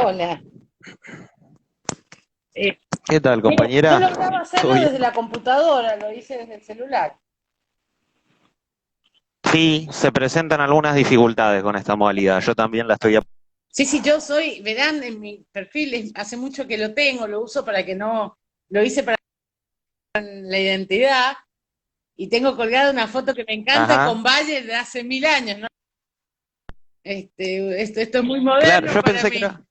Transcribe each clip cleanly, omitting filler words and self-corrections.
Hola. Eh, ¿Qué tal, Mire, no compañera? lograba ¿Todo hacerlo bien? desde la computadora, lo hice desde el celular. Sí, se presentan algunas dificultades con esta modalidad. Yo también la estoy... Sí, sí, yo soy, verán en mi perfil, hace mucho que lo tengo, lo uso para que no, lo hice para la identidad y tengo colgada una foto que me encanta Ajá. con Valle de hace 1000 años, ¿no? Esto es muy Claro, moderno yo para pensé que mí. era...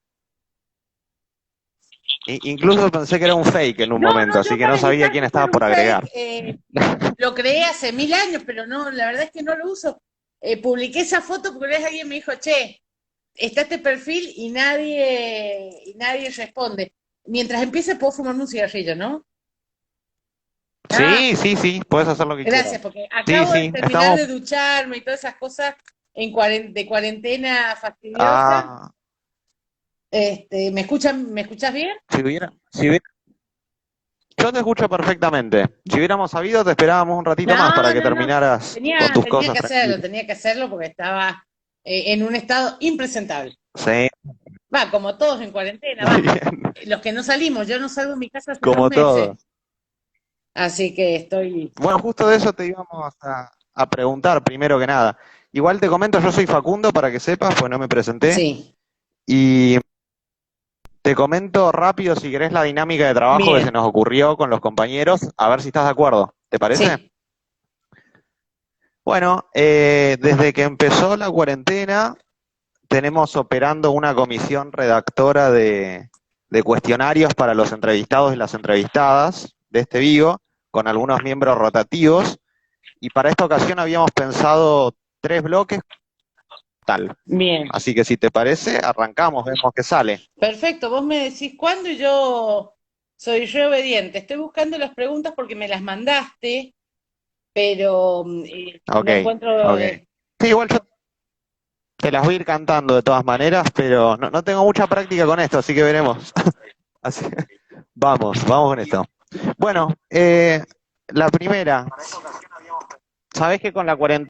Incluso pensé que era un fake en un No, momento, no, así yo que para no sabía evitar quién que estaba fuera un por agregar. fake, lo creé hace 1000 años, pero no, la verdad es que no lo uso. Publiqué esa foto porque una vez alguien me dijo, che, está este perfil y nadie responde. Mientras empiece puedo fumarme un cigarrillo, ¿no? Ah, Sí, sí, sí, puedes hacer lo que quieras. gracias, porque Sí, acabo de sí, terminar estamos... de ducharme y todas esas cosas de cuarentena fastidiosa. Ah, ¿Me escuchas bien? si hubiera... Yo te escucho perfectamente. Si hubiéramos sabido, te esperábamos un ratito más para No, que no, no. terminaras con Tenía, tus tenía cosas que hacerlo, tranquilos. tenía que hacerlo porque estaba en un estado impresentable. Sí, Va, como todos en cuarentena, muy va. bien. Los que no salimos, yo no salgo de mi casa hace dos Como meses, todos. así que estoy. Bueno, justo de eso te íbamos a preguntar primero que nada. Igual te comento, yo soy Facundo para que sepas, pues no me presenté. Sí, Y te comento rápido si querés la dinámica de trabajo que se bien, nos ocurrió con los compañeros, a ver si estás de acuerdo. ¿Te parece? sí, Bueno, desde que empezó la cuarentena, tenemos operando una comisión redactora de cuestionarios para los entrevistados y las entrevistadas de este Vigo, con algunos miembros rotativos. Y para esta ocasión habíamos pensado 3 bloques tal. bien. Así que si te parece, arrancamos, vemos qué sale. Perfecto, vos me decís cuándo y yo soy re obediente. Estoy buscando las preguntas porque me las mandaste, pero Ok, no encuentro. ok. Sí, igual yo te las voy a ir cantando de todas maneras, pero no tengo mucha práctica con esto, así que veremos. Así, vamos con esto. Bueno, la primera, ¿sabés que con la cuarentena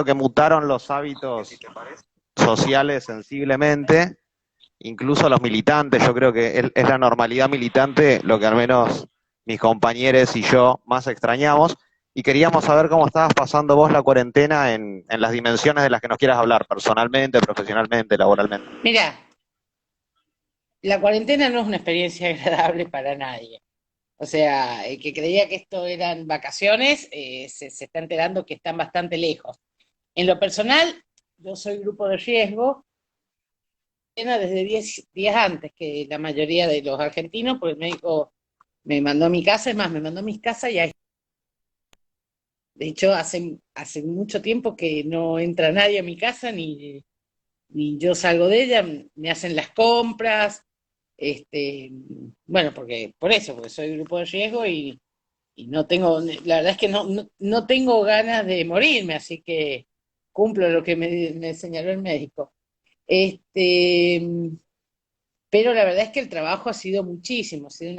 que mutaron los hábitos sociales sensiblemente? Incluso los militantes, yo creo que es la normalidad militante lo que al menos mis compañeros y yo más extrañamos. Y queríamos saber cómo estabas pasando vos la cuarentena en las dimensiones de las que nos quieras hablar, personalmente, profesionalmente, laboralmente. Mira, la cuarentena no es una experiencia agradable para nadie. O sea, el que creía que esto eran vacaciones, se está enterando que están bastante lejos. En lo personal, yo soy grupo de riesgo, desde 10 días antes que la mayoría de los argentinos, porque el médico me mandó a mi casa, es más, me mandó a mi casa y ahí. De hecho, hace mucho tiempo que no entra nadie a mi casa, ni yo salgo de ella, me hacen las compras, este, bueno, por eso, porque soy grupo de riesgo y no tengo, la verdad es que no tengo ganas de morirme, así que cumplo lo que me señaló el médico. Este, pero la verdad es que el trabajo ha sido muchísimo, ha sido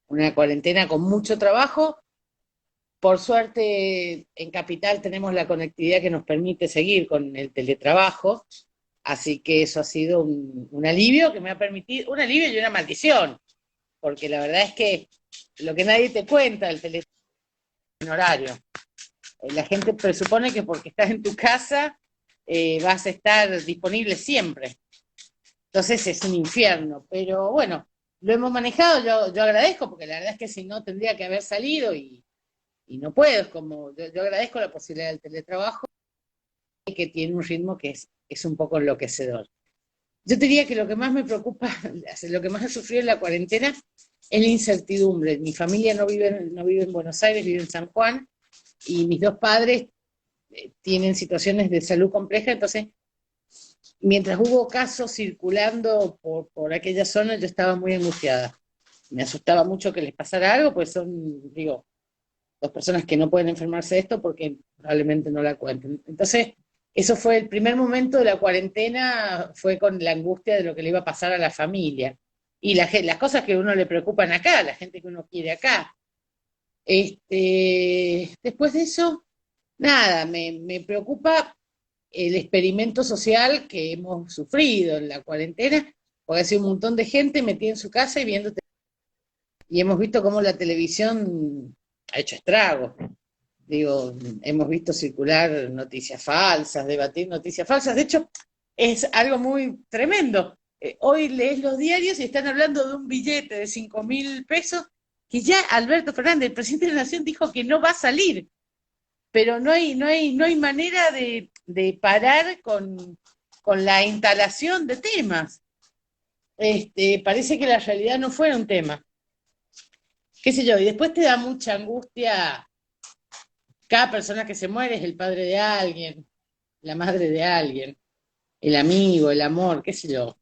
una cuarentena con mucho trabajo. Por suerte, en Capital tenemos la conectividad que nos permite seguir con el teletrabajo, así que eso ha sido un alivio que me ha permitido, un alivio y una maldición, porque la verdad es que lo que nadie te cuenta, el teletrabajo en horario. La gente presupone que porque estás en tu casa vas a estar disponible siempre. Entonces es un infierno, pero bueno, lo hemos manejado, yo agradezco, porque la verdad es que si no tendría que haber salido y no puedo, es como, yo agradezco la posibilidad del teletrabajo, que tiene un ritmo que es un poco enloquecedor. Yo te diría que lo que más me preocupa, lo que más he sufrido en la cuarentena es la incertidumbre. Mi familia no vive en Buenos Aires, vive en San Juan, y mis dos padres tienen situaciones de salud compleja, entonces mientras hubo casos circulando por aquella zona, yo estaba muy angustiada. Me asustaba mucho que les pasara algo, pues son, digo, dos personas que no pueden enfermarse de esto porque probablemente no la cuenten. Entonces, eso fue el primer momento de la cuarentena, fue con la angustia de lo que le iba a pasar a la familia. Y las cosas que a uno le preocupan acá, la gente que uno quiere acá. Después de eso, nada, me preocupa. el experimento social que hemos sufrido en la cuarentena, porque ha sido un montón de gente metida en su casa y viendo, y hemos visto cómo la televisión ha hecho estragos. Digo, hemos visto circular noticias falsas, debatir noticias falsas. De hecho, es algo muy tremendo. Hoy lees los diarios y están hablando de un billete de 5.000 pesos que ya Alberto Fernández, el presidente de la Nación, dijo que no va a salir, pero no hay manera parar con la instalación de temas. Parece que la realidad no fuera un tema. Qué sé yo, y después te da mucha angustia. Cada persona que se muere es el padre de alguien, la madre de alguien, el amigo, el amor, qué sé yo.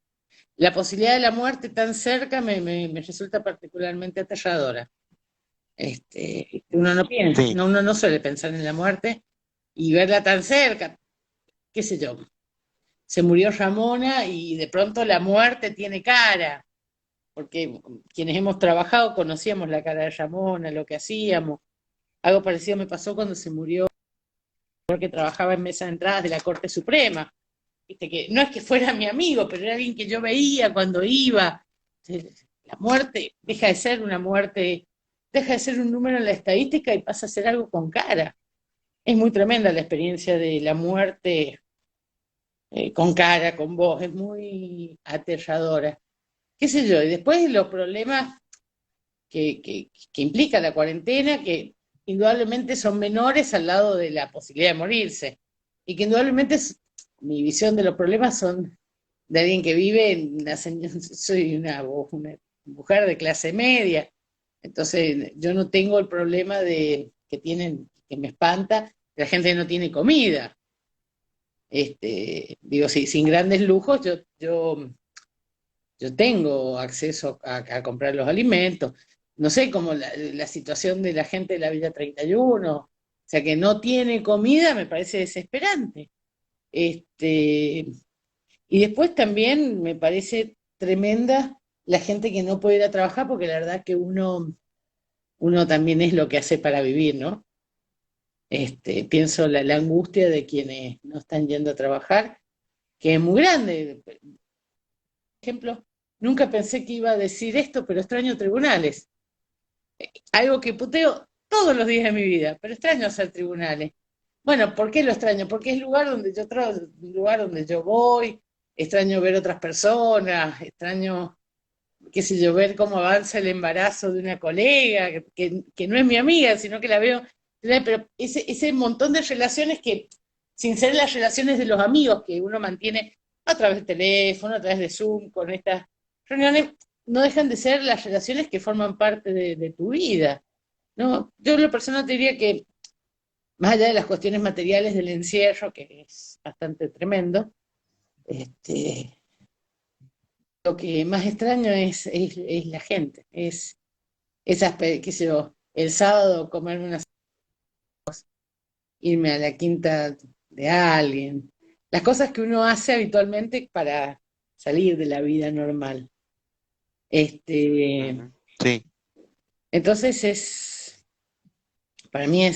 La posibilidad de la muerte tan cerca me resulta particularmente aterradora. Uno no piensa, Sí, uno no suele pensar en la muerte y verla tan cerca, qué sé yo. Se murió Ramona y de pronto la muerte tiene cara, porque quienes hemos trabajado conocíamos la cara de Ramona, lo que hacíamos. Algo parecido me pasó cuando se murió que trabajaba en mesa de entradas de la Corte Suprema. Viste que no es que fuera mi amigo, pero era alguien que yo veía cuando iba. La muerte deja de ser una muerte, deja de ser un número en la estadística y pasa a ser algo con cara. Es muy tremenda la experiencia de la muerte con cara, con voz, es muy aterradora. ¿Qué sé yo? Y después los problemas que implica la cuarentena, que indudablemente son menores al lado de la posibilidad de morirse. Y que indudablemente mi visión de los problemas son de alguien que vive, soy una mujer de clase media, entonces yo no tengo el problema que tienen, que me espanta, la gente que no tiene comida. Digo, sí, sin grandes lujos, yo tengo acceso a comprar los alimentos. No sé cómo la situación de la gente de la Villa 31, o sea, que no tiene comida, me parece desesperante. Este, y después también me parece tremenda la gente que no puede ir a trabajar, porque la verdad que uno también es lo que hace para vivir, ¿no? Pienso la angustia de quienes no están yendo a trabajar, que es muy grande. Por ejemplo, nunca pensé que iba a decir esto, pero extraño tribunales. Algo que puteo todos los días de mi vida, pero extraño hacer tribunales. Bueno, ¿por qué lo extraño? Porque es lugar donde yo trabajo, lugar donde yo voy, extraño ver otras personas, extraño, qué sé yo, ver cómo avanza el embarazo de una colega, que no es mi amiga, sino que la veo, pero ese montón de relaciones que, sin ser las relaciones de los amigos que uno mantiene a través de teléfono, a través de Zoom, con estas reuniones, no dejan de ser las relaciones que forman parte de tu vida. ¿No? Yo en lo personal te diría que, más allá de las cuestiones materiales del encierro, que es bastante tremendo, este, lo que más extraño es la gente, es esas, qué sé yo, el sábado comerme una, irme a la quinta de alguien, las cosas que uno hace habitualmente para salir de la vida normal. Este, ujú, sí, entonces para mí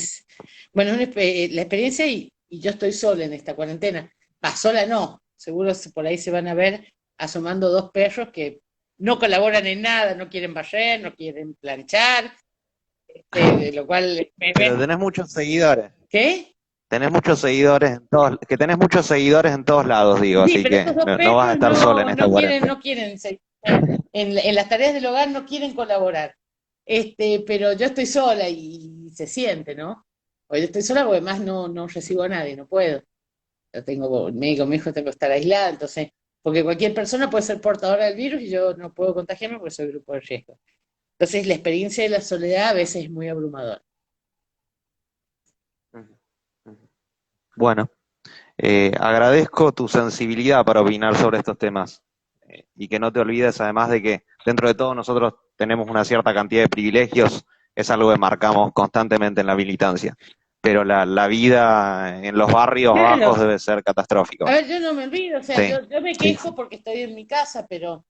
bueno, la experiencia y yo estoy sola en esta cuarentena. Sola no, seguro por ahí se van a ver asomando dos perros que no colaboran en nada, no quieren barrer, no quieren planchar, de lo cual me pero ven. tenés muchos seguidores. ¿Qué? Tenés muchos seguidores en todos, que tenés muchos seguidores en todos lados, digo, Sí, así pero que estos dos no vas a perros estar sola en esta cuarentena. no quieren en las tareas del hogar no quieren colaborar. Pero yo estoy sola y se siente, ¿no? O yo estoy sola porque además no recibo a nadie, no puedo. Yo tengo médico, mi hijo, tengo que estar aislada, entonces, porque cualquier persona puede ser portadora del virus y yo no puedo contagiarme porque soy grupo de riesgo. Entonces, la experiencia de la soledad a veces es muy abrumadora. Ujú, ujú. Bueno, agradezco tu sensibilidad para opinar sobre estos temas y que no te olvides además de que dentro de todo nosotros tenemos una cierta cantidad de privilegios, es algo que marcamos constantemente en la militancia, pero la vida en los barrios bajos Claro, debe ser a catastrófico. ver, yo no me olvido, o sea, Sí, yo me sí, quejo sí. porque estoy en mi casa, pero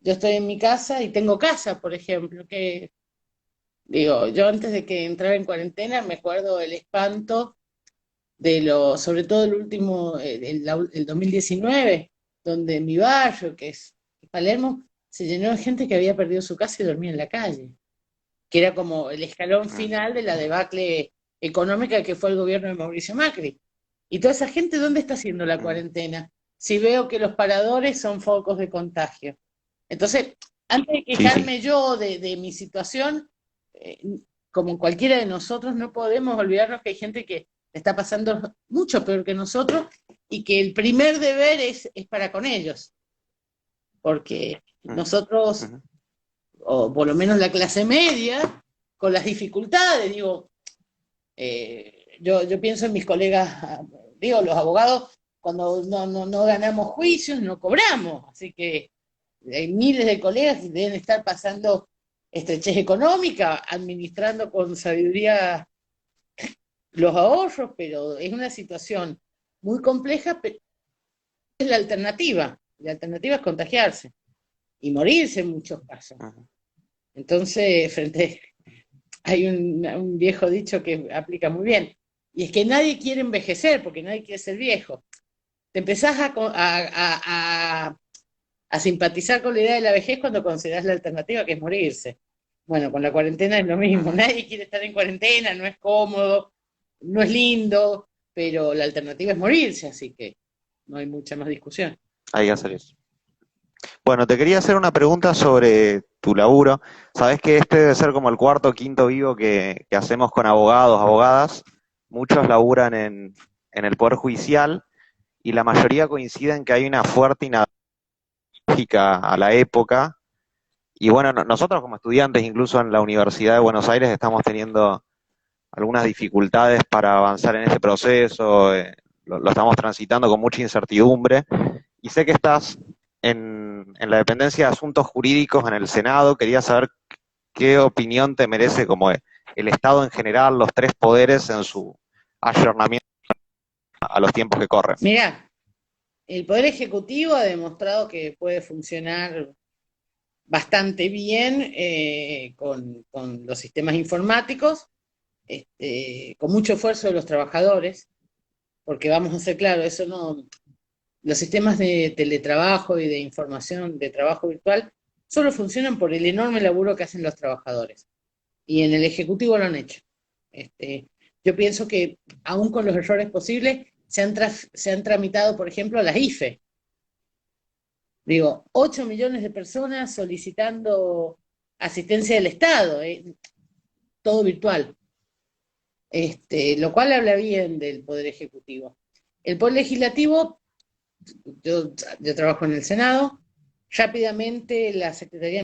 yo estoy en mi casa y tengo casa, por ejemplo, que digo, yo antes de que entrara en cuarentena me acuerdo el espanto sobre todo el último, el 2019, donde en mi barrio, que es Palermo, se llenó de gente que había perdido su casa y dormía en la calle, que era como el escalón Mm, final de la debacle económica que fue el gobierno de Mauricio Macri. Y toda esa gente, ¿dónde está haciendo la mm, cuarentena? Si veo que los paradores son focos de contagio. Entonces, antes de sí, sí. quejarme yo de mi situación, eh, como cualquiera de nosotros, no podemos olvidarnos que hay gente que está pasando mucho peor que nosotros y que el primer deber es para con ellos, porque Ujú, nosotros, ujú. o por lo menos la clase media, con las dificultades, digo, yo pienso en mis colegas, digo, los abogados, cuando no ganamos juicios, no cobramos, así que hay miles de colegas que deben estar pasando estrechez económica, administrando con sabiduría los ahorros, pero es una situación muy compleja, pero es la alternativa es contagiarse y morirse en muchos casos. Ujú. Entonces, hay un viejo dicho que aplica muy bien, y es que nadie quiere envejecer porque nadie quiere ser viejo. Te empezás a simpatizar con la idea de la vejez cuando consideras la alternativa que es morirse. Bueno, con la cuarentena es lo mismo, Ujú. nadie quiere estar en cuarentena, no es cómodo, no es lindo, pero la alternativa es morirse, así que no hay mucha más discusión. Hay que hacer eso. Bueno, te quería hacer una pregunta sobre tu laburo. Sabés que este debe ser como el cuarto o quinto vivo que hacemos con abogados, abogadas. Muchos laburan en el Poder Judicial y la mayoría coinciden que hay una fuerte inadaptación a la época. Y bueno, nosotros como estudiantes, incluso en la Universidad de Buenos Aires, estamos teniendo algunas dificultades para avanzar en este proceso. Lo estamos transitando con mucha incertidumbre. Y sé que estás en la dependencia de asuntos jurídicos en el Senado. Quería saber qué opinión te merece como el Estado en general, los tres poderes en su ayornamiento a los tiempos que corren. Mirá, el Poder Ejecutivo ha demostrado que puede funcionar bastante bien con los sistemas informáticos, con mucho esfuerzo de los trabajadores, porque vamos a ser claros, eso no, los sistemas de teletrabajo y de información de trabajo virtual solo funcionan por el enorme laburo que hacen los trabajadores. Y en el Ejecutivo lo han hecho. Yo pienso que aún con los errores posibles, se han tramitado, por ejemplo, las IFE. Digo, 8 millones de personas solicitando asistencia del Estado, todo virtual. Lo cual habla bien del Poder Ejecutivo. El Poder Legislativo, yo trabajo en el Senado, rápidamente la Secretaría.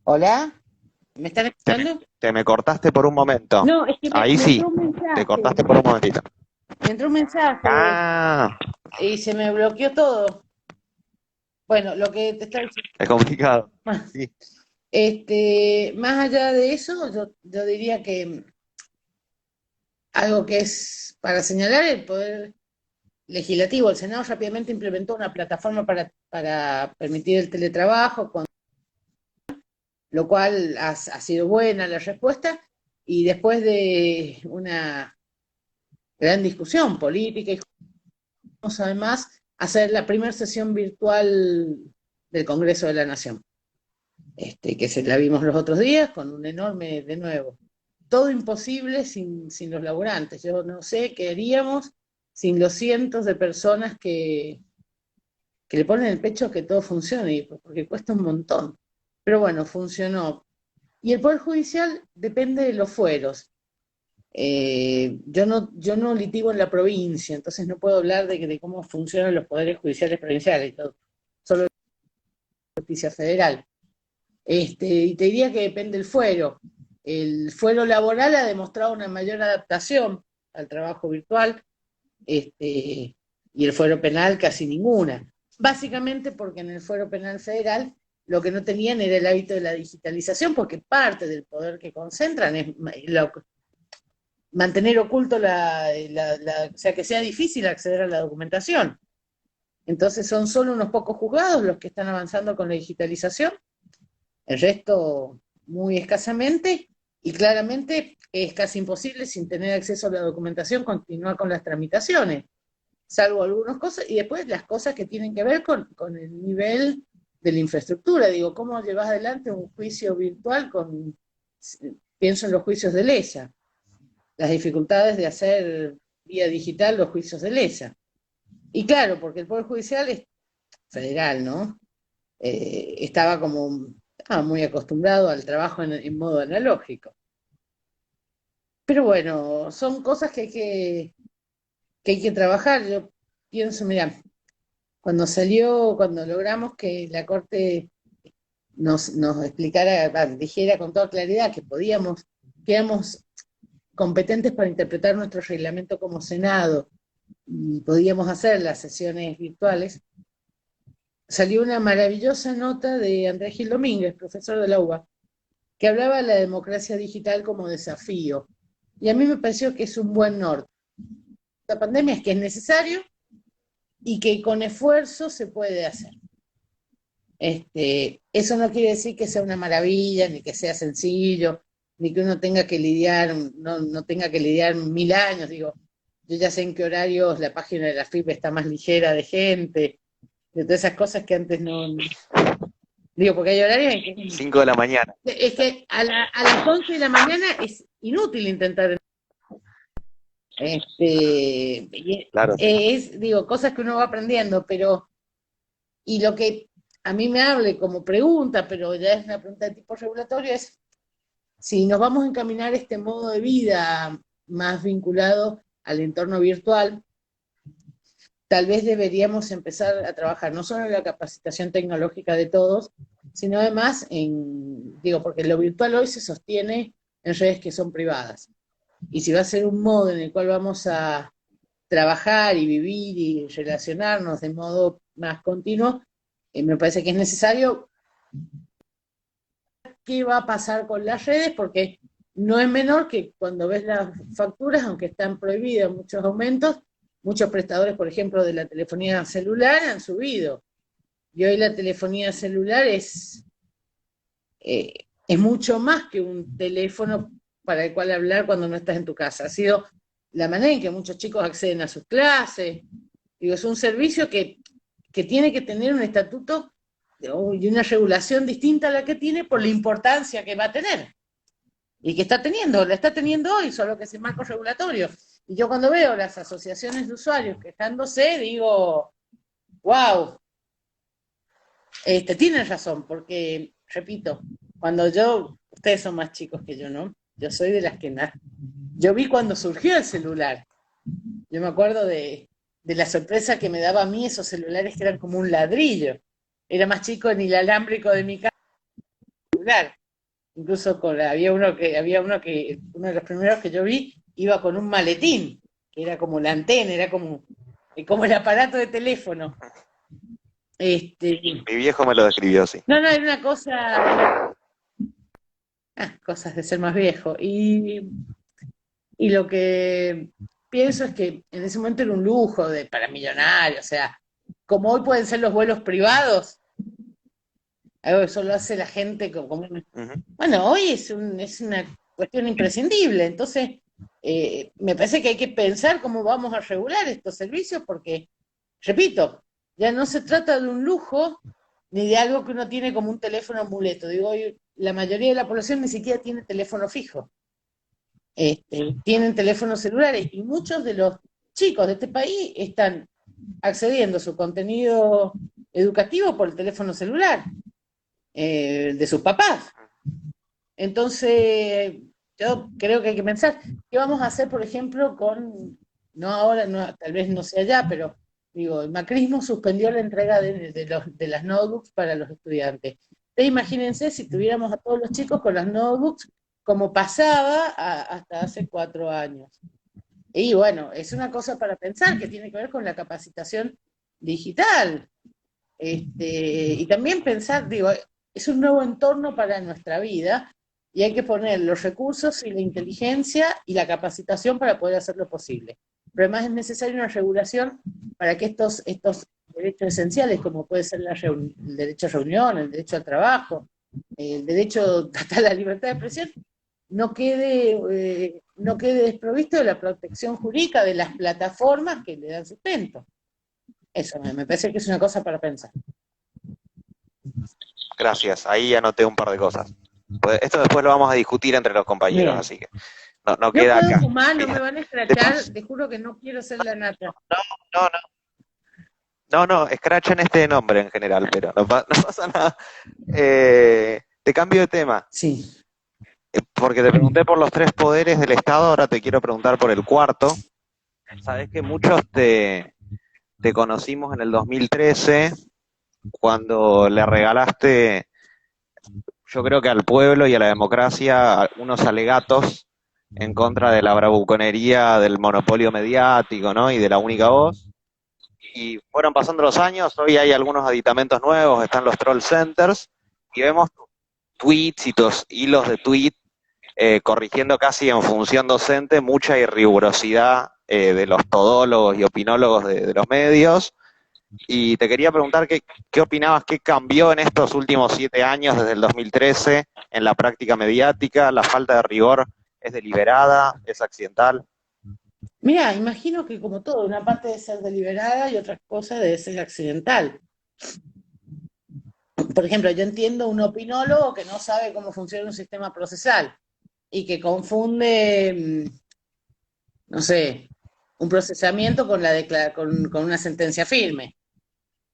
Hola, ¿me están Te me, escuchando? te me cortaste por un momento. No, es que Ahí me sí, entró un te mensaje, cortaste por un momentito. me entró un mensaje Ah, y se me bloqueó todo. Bueno, lo que te estaba diciendo. es complicado. Sí. Más allá de eso, yo diría que algo que es para señalar, el Poder Legislativo, el Senado rápidamente implementó una plataforma para permitir el teletrabajo, con lo cual ha sido buena la respuesta, y después de una gran discusión política, y vamos además a hacer la primera sesión virtual del Congreso de la Nación, que se la vimos los otros días con un enorme, de nuevo, todo imposible sin los laburantes. Yo no sé qué haríamos sin los cientos de personas que le ponen el pecho a que todo funcione, porque cuesta un montón. Pero bueno, funcionó. Y el Poder Judicial depende de los fueros. Yo no litigo en la provincia, entonces no puedo hablar de cómo funcionan los poderes judiciales provinciales, solo de la justicia federal. Y te diría que depende del fuero. El fuero laboral ha demostrado una mayor adaptación al trabajo virtual, y el fuero penal casi ninguna. básicamente porque en el Fuero Penal Federal lo que no tenían era el hábito de la digitalización, porque parte del poder que concentran es mantener oculto o sea, que sea difícil acceder a la documentación. Entonces son solo unos pocos juzgados los que están avanzando con la digitalización, el resto muy escasamente, y claramente es casi imposible sin tener acceso a la documentación continuar con las tramitaciones, salvo algunas cosas, y después las cosas que tienen que ver con el nivel de la infraestructura. Digo, ¿cómo llevas adelante un juicio virtual con, pienso en los juicios de lesa, las dificultades de hacer vía digital los juicios de lesa? Y claro, porque el Poder Judicial es federal, ¿no? Estaba como muy acostumbrado al trabajo en modo analógico. Pero bueno, son cosas que hay que trabajar. Yo pienso, mira, cuando logramos que la Corte nos explicara, dijera con toda claridad que que éramos competentes para interpretar nuestro reglamento como Senado y podíamos hacer las sesiones virtuales, salió una maravillosa nota de Andrés Gil Domínguez, profesor de la UBA, que hablaba de la democracia digital como desafío. Y a mí me pareció que es un buen norte. La pandemia es que es necesario y que con esfuerzo se puede hacer. Eso no quiere decir que sea una maravilla, ni que sea sencillo, ni que uno tenga que lidiar, no tenga que lidiar 1000 años. Digo, yo ya sé en qué horarios la página de la FIP está más ligera de gente, de todas esas cosas que antes no. Digo, porque hay horarios en que 5 de la mañana. es que a las 11 de la mañana es inútil intentar. Claro. Digo, cosas que uno va aprendiendo, pero, y lo que a mí me hable como pregunta, pero ya es una pregunta de tipo regulatorio, es si nos vamos a encaminar este modo de vida más vinculado al entorno virtual, tal vez deberíamos empezar a trabajar no solo en la capacitación tecnológica de todos, sino además digo, porque lo virtual hoy se sostiene en redes que son privadas. Y si va a ser un modo en el cual vamos a trabajar y vivir y relacionarnos de modo más continuo, me parece que es necesario. ¿Qué va a pasar con las redes? Porque no es menor que cuando ves las facturas, aunque están prohibidas muchos aumentos, muchos prestadores, por ejemplo, de la telefonía celular han subido. Y hoy la telefonía celular es mucho más que un teléfono para el cual hablar cuando no estás en tu casa. Ha sido la manera en que muchos chicos acceden a sus clases. Digo, es un servicio que tiene que tener un estatuto y una regulación distinta a la que tiene por la importancia que va a tener. Y que la está teniendo hoy, solo que es el marco regulatorio. Y yo cuando veo las asociaciones de usuarios quejándose, digo, wow, tienen razón, porque, repito, ustedes son más chicos que yo, ¿no? Yo soy de las que yo vi cuando surgió el celular. Yo me acuerdo de la sorpresa que me daba a mí esos celulares que eran como un ladrillo. Era más chico ni el alámbrico de mi casa celular. Incluso uno de los primeros que yo vi iba con un maletín, que era como la antena, era como el aparato de teléfono. Mi viejo me lo describió así. No, era una cosa, cosas de ser más viejo. Y lo que pienso es que en ese momento era un lujo para millonarios, o sea, como hoy pueden ser los vuelos privados, algo que solo hace la gente bueno, hoy es una cuestión imprescindible, entonces me parece que hay que pensar cómo vamos a regular estos servicios porque, repito, ya no se trata de un lujo ni de algo que uno tiene como un teléfono amuleto. Digo, hoy la mayoría de la población ni siquiera tiene teléfono fijo. Tienen teléfonos celulares y muchos de los chicos de este país están accediendo a su contenido educativo por el teléfono celular de sus papás. Entonces, yo creo que hay que pensar, ¿qué vamos a hacer, por ejemplo, no ahora, tal vez no sea ya, pero digo, el macrismo suspendió la entrega de las notebooks para los estudiantes. Entonces, imagínense si tuviéramos a todos los chicos con las notebooks como pasaba hasta hace 4 años. Y bueno, es una cosa para pensar que tiene que ver con la capacitación digital. Y también pensar, digo, es un nuevo entorno para nuestra vida y hay que poner los recursos y la inteligencia y la capacitación para poder hacerlo posible. Pero además es necesaria una regulación para que estos derechos esenciales, como puede ser el derecho a reunión, el derecho al trabajo, el derecho a la libertad de expresión, no quede desprovisto de la protección jurídica de las plataformas que le dan sustento. Eso me parece que es una cosa para pensar. Gracias, ahí anoté un par de cosas. Pues esto después lo vamos a discutir entre los compañeros, Bien. así que no No queda puedo acá. fumar, no me Bien. van a De escrachar, paso, te juro que no quiero ser la nata. no, escrachan este nombre en general, pero no pasa nada. Te cambio de tema, Sí. porque te pregunté por los tres poderes del Estado, ahora te quiero preguntar por el cuarto. Sabes que muchos te conocimos en el 2013, cuando le regalaste, yo creo que al pueblo y a la democracia, unos alegatos en contra de la bravuconería del monopolio mediático, ¿no? Y de la única voz. Y fueron pasando los años, hoy hay algunos aditamentos nuevos, están los troll centers, y vemos tweets y tus hilos de tweet corrigiendo casi en función docente mucha irrigurosidad de los todólogos y opinólogos de los medios. Y te quería preguntar qué opinabas, qué cambió en estos últimos 7 años, desde el 2013, en la práctica mediática. ¿La falta de rigor es deliberada, es accidental? Mira, imagino que como todo, una parte debe ser deliberada y otra cosa debe ser accidental. Por ejemplo, yo entiendo un opinólogo que no sabe cómo funciona un sistema procesal y que confunde, no sé, un procesamiento con una sentencia firme.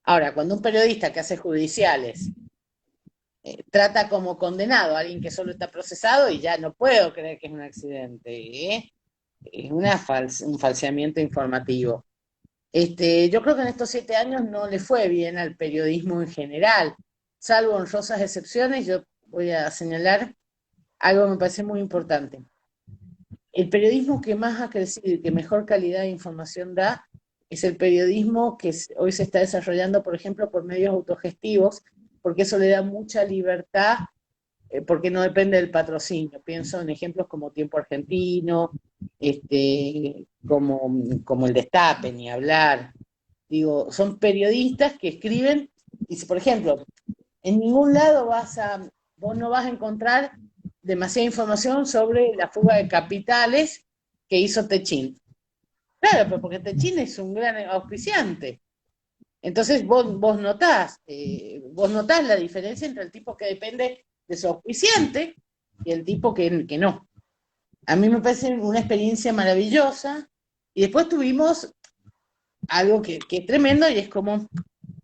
Ahora, cuando un periodista que hace judiciales trata como condenado a alguien que solo está procesado y ya no puedo creer que es un accidente, ¿eh? Es un falseamiento informativo. Yo creo que en estos 7 años no le fue bien al periodismo en general, salvo honrosas excepciones. Yo voy a señalar algo que me parece muy importante. El periodismo que más ha crecido y que mejor calidad de información da es el periodismo que hoy se está desarrollando, por ejemplo, por medios autogestivos, porque eso le da mucha libertad, porque no depende del patrocinio. Pienso en ejemplos como Tiempo Argentino, como el Destape, ni hablar. Digo, son periodistas que escriben, y si, por ejemplo, en ningún lado vos no vas a encontrar demasiada información sobre la fuga de capitales que hizo Techín. Claro, pero porque Techín es un gran auspiciante. Entonces vos notás la diferencia entre el tipo que depende de su auspiciante y el tipo que no. A mí me parece una experiencia maravillosa. Y después tuvimos algo que es tremendo y es como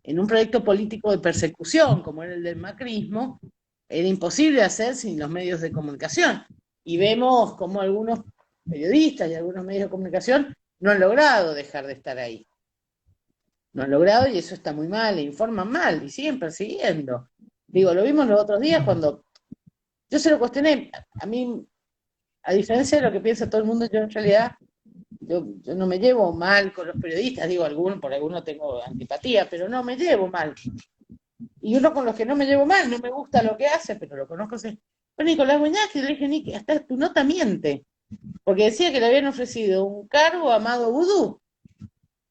en un proyecto político de persecución, como era el del macrismo, era imposible hacer sin los medios de comunicación. Y vemos como algunos periodistas y algunos medios de comunicación no han logrado dejar de estar ahí. No han logrado y eso está muy mal, e informan mal y siguen persiguiendo. Digo, lo vimos los otros días cuando yo se lo cuestioné. A mí, a diferencia de lo que piensa todo el mundo, yo en realidad yo no me llevo mal con los periodistas, digo, por alguno tengo antipatía, pero no me llevo mal. Y uno con los que no me llevo mal, no me gusta lo que hace, pero lo conozco. Fue Nicolás Buñac, y le dije, Nick, hasta tu nota miente, porque decía que le habían ofrecido un cargo a Amado Vudú.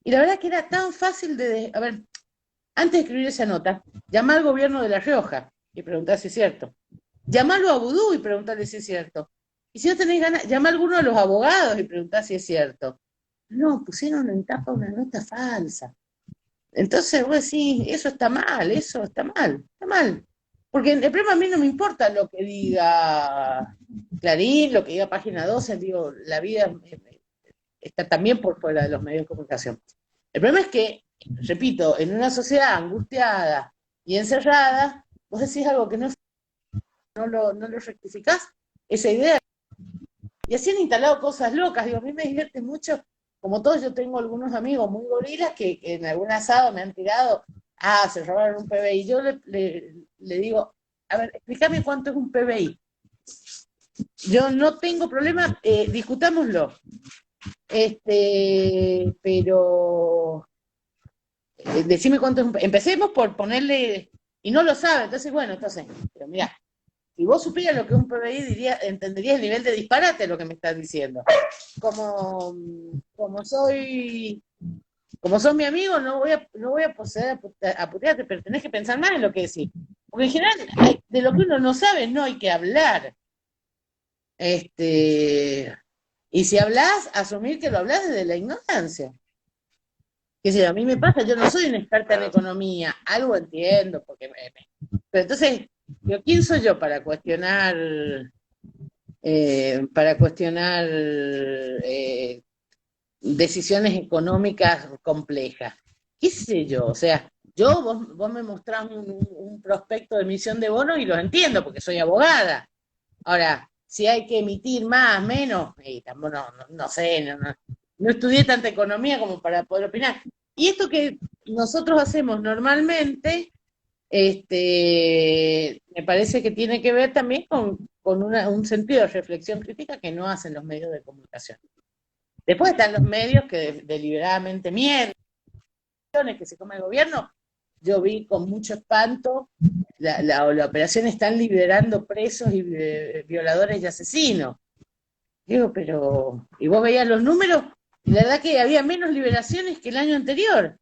Y la verdad que era tan fácil a ver, antes de escribir esa nota, llamá al gobierno de La Rioja y preguntá si es cierto. Llamalo a Vudú y preguntale si es cierto. Y si no tenés ganas, llamá a alguno de los abogados y preguntá si es cierto. No, pusieron en tapa una nota falsa. Entonces vos decís, eso está mal, está mal. Porque el problema a mí no me importa lo que diga Clarín, lo que diga Página 12, digo, la vida está también por fuera de los medios de comunicación. El problema es que, repito, en una sociedad angustiada y encerrada, vos decís algo que no lo rectificás, esa idea. Y así han instalado cosas locas. Digo, a mí me divierte mucho, como todos, yo tengo algunos amigos muy gorilas que en algún asado me han tirado, se robaron un PBI. Yo le digo, a ver, explícame cuánto es un PBI. Yo no tengo problema, discutámoslo. Pero decime cuánto es empecemos por ponerle, y no lo sabe, entonces bueno, entonces, pero mira, si vos supieras lo que es un PBI, entenderías el nivel de disparate de lo que me estás diciendo. Como, como soy, como sos mi amigo, no voy a proceder a putearte, pero tenés que pensar más en lo que decís. Porque en general, de lo que uno no sabe, no hay que hablar. Y si hablas, asumir que lo hablas desde la ignorancia. Que si a mí me pasa, yo no soy una experta en economía, algo entiendo, pero entonces, ¿quién soy yo para cuestionar decisiones económicas complejas? ¿Qué sé yo? O sea, vos me mostrás un prospecto de emisión de bonos y los entiendo porque soy abogada. Ahora, si hay que emitir más, menos, tampoco, no sé, no estudié tanta economía como para poder opinar. Y esto que nosotros hacemos normalmente, me parece que tiene que ver también con un sentido de reflexión crítica que no hacen los medios de comunicación. Después están los medios que deliberadamente mienten, que se come el gobierno. Yo vi con mucho espanto la operación están liberando presos y violadores y asesinos. Digo, pero, ¿y vos veías los números? Y la verdad que había menos liberaciones que el año anterior.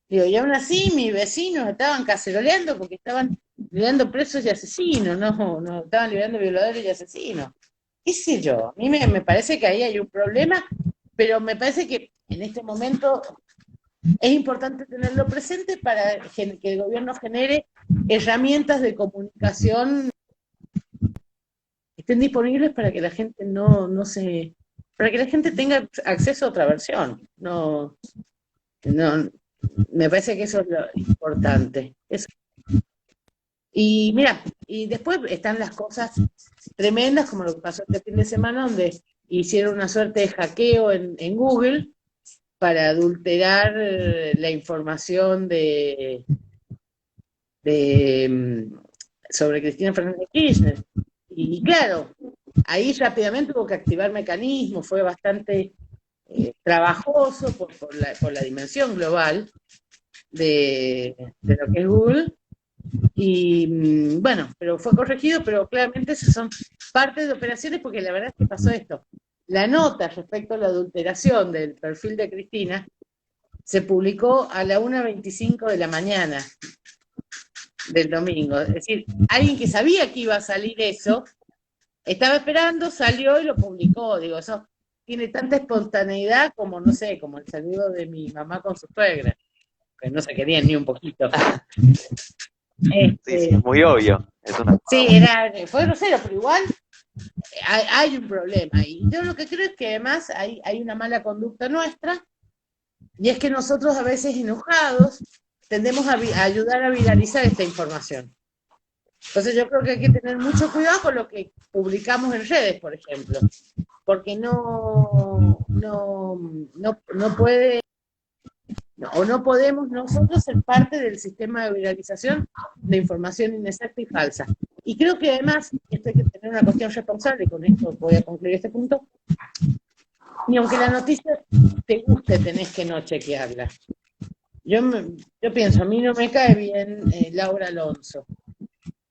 Digo, y aún así mis vecinos estaban caceroleando porque estaban liberando presos y asesinos, no estaban liberando violadores y asesinos. ¿Qué sé yo? A mí me parece que ahí hay un problema, pero me parece que en este momento es importante tenerlo presente para que el gobierno genere herramientas de comunicación que estén disponibles para que la gente para que la gente tenga acceso a otra versión. No, me parece que eso es lo importante. Eso. Y mira, y después están las cosas tremendas, como lo que pasó este fin de semana, donde hicieron una suerte de hackeo en Google para adulterar la información de sobre Cristina Fernández de Kirchner. Y claro, ahí rápidamente hubo que activar mecanismos, fue bastante trabajoso por la dimensión global de lo que es Google. Y bueno, pero fue corregido, pero claramente esas son parte de operaciones porque la verdad es que pasó esto. La nota respecto a la adulteración del perfil de Cristina se publicó a la 1:25 de la mañana del domingo. Es decir, alguien que sabía que iba a salir eso, estaba esperando, salió y lo publicó. Digo, eso tiene tanta espontaneidad como, no sé, como el saludo de mi mamá con su suegra, que no se querían ni un poquito. Sí, es muy obvio. Sí, fue grosero, pero igual hay un problema. Y yo lo que creo es que además hay una mala conducta nuestra, y es que nosotros a veces enojados tendemos a ayudar a viralizar esta información. Entonces yo creo que hay que tener mucho cuidado con lo que publicamos en redes, por ejemplo, porque no puede o no podemos nosotros ser parte del sistema de viralización de información inexacta y falsa. Y creo que además, esto hay que tener una cuestión responsable, y con esto voy a concluir este punto, y aunque la noticia te guste, tenés que no chequearla. Yo pienso, a mí no me cae bien Laura Alonso,